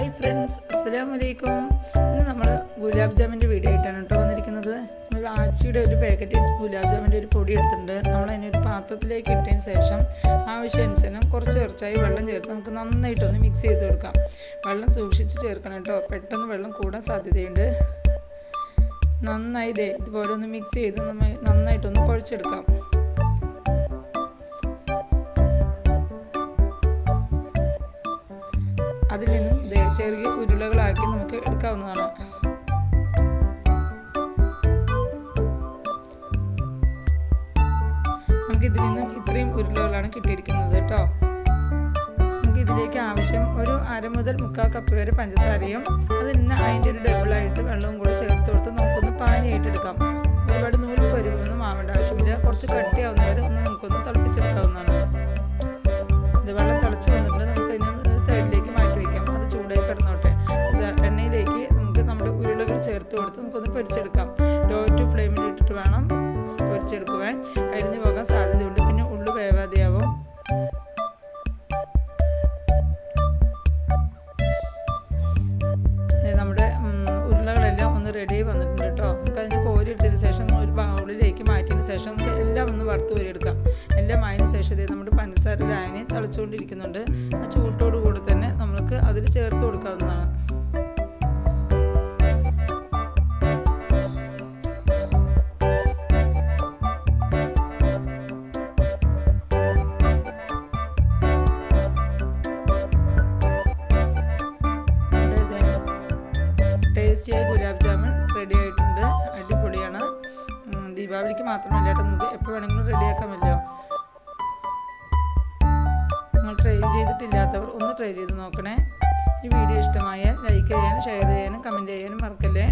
Hi friends, അസ്സലാമലൈക്കും. ഇന്ന് നമ്മൾ ഗുലാബ് ജാമിൻ്റെ വീഡിയോ ആയിട്ടാണ് കേട്ടോ വന്നിരിക്കുന്നത്. നമ്മൾ ആച്ചിയുടെ ഒരു പാക്കറ്റ് ഗുലാബ് ജാമിൻ്റെ ഒരു പൊടി എടുത്തിട്ടുണ്ട്. നമ്മൾ അതിനൊരു പാത്രത്തിലേക്ക് ഇട്ടതിന് ശേഷം ആവശ്യാനുസരണം കുറച്ചായി വെള്ളം ചേർത്ത് നമുക്ക് നന്നായിട്ടൊന്ന് മിക്സ് ചെയ്ത് കൊടുക്കാം. വെള്ളം സൂക്ഷിച്ച് ചേർക്കണം കേട്ടോ, പെട്ടെന്ന് വെള്ളം കൂടാൻ സാധ്യതയുണ്ട്. നന്നായി ഇതുപോലെ ഒന്ന് മിക്സ് ചെയ്ത് നന്നായിട്ടൊന്ന് കുഴച്ചെടുക്കാം. അതിൽ നിന്നും ചെറിയ ഉരുളകളാക്കി നമുക്ക് എടുക്കാവുന്നതാണ്. നമുക്കിതിൽ നിന്നും ഇത്രയും ഉരുളകളാണ് കിട്ടിയിരിക്കുന്നത് കേട്ടോ. നമുക്ക് ഇതിലേക്ക് ആവശ്യം ഒരു 1/2 മുതൽ 3/4 കപ്പ് വരെ പഞ്ചസാരയും അതിൽ നിന്ന് അതിൻ്റെ ഒരു ഡബിളായിട്ട് വെള്ളവും കൂടെ ചേർത്ത് കൊടുത്ത് നമുക്കൊന്ന് പാനിയായിട്ട് എടുക്കാം. ഒരുപാട് നൂല് പരുവൊന്നും ആവേണ്ട ആവശ്യമില്ല. കുറച്ച് കട്ടിയാവുന്നവരെ നമുക്കൊന്ന് തിളപ്പിച്ചെടുക്കാവുന്നതാണ്. ഇത് വെള്ളം തിളച്ച് വന്നിട്ട് നമുക്ക് അതിന് സൈഡിലേക്ക് മാറ്റി വയ്ക്കാം. അത് ചൂടായി കിടന്നോട്ടെ. എണ്ണയിലേക്ക് നമുക്ക് നമ്മുടെ ഉരുളകൾ ചേർത്ത് കൊടുത്ത് നമുക്കൊന്ന് പൊരിച്ചെടുക്കാം. ലോ ടു ഫ്ലെയിമിൽ ഇട്ടിട്ട് വേണം പൊരിച്ചെടുക്കുവാൻ. കരിഞ്ഞു പോകാൻ സാധ്യതയുണ്ട്, പിന്നെ ഉള്ളു വേവാതെയാവും. നമ്മുടെ ഉരുളകളെല്ലാം ഒന്ന് റെഡി വന്നിട്ടുണ്ട് കേട്ടോ. നമുക്കതിന് കോരി എടുത്തതിന് ശേഷം ഒരു ബൗളിലേക്ക് മാറ്റിയതിന് ശേഷം നമുക്ക് എല്ലാം ഒന്ന് വറുത്ത് കോരിയെടുക്കാം. എല്ലാം ആയതിനു ശേഷം നമ്മുടെ പഞ്ചസാര ലായനി തിളച്ചുകൊണ്ടിരിക്കുന്നുണ്ട്. ആ ചൂട്ടോടു കൂടി തന്നെ നമുക്ക് അതിൽ ചേർത്ത് കൊടുക്കാവുന്നതാണ്. ടേസ്റ്റിയായ ഗുലാബ് ജാമുൻ റെഡി ആയിട്ടുണ്ട്. അടിപൊളിയാണ്. ദീപാവലിക്ക് മാത്രമല്ല കേട്ടോ, നമുക്ക് എപ്പോൾ വേണമെങ്കിലും റെഡിയാക്കാമല്ലോ. നിങ്ങൾ ട്രൈ ചെയ്തിട്ടില്ലാത്തവർ ഒന്ന് ട്രൈ ചെയ്ത് നോക്കണേ. ഈ വീഡിയോ ഇഷ്ടമായാൽ ലൈക്ക് ചെയ്യാനും ഷെയർ ചെയ്യാനും കമൻറ്റ് ചെയ്യാനും മറക്കല്ലേ.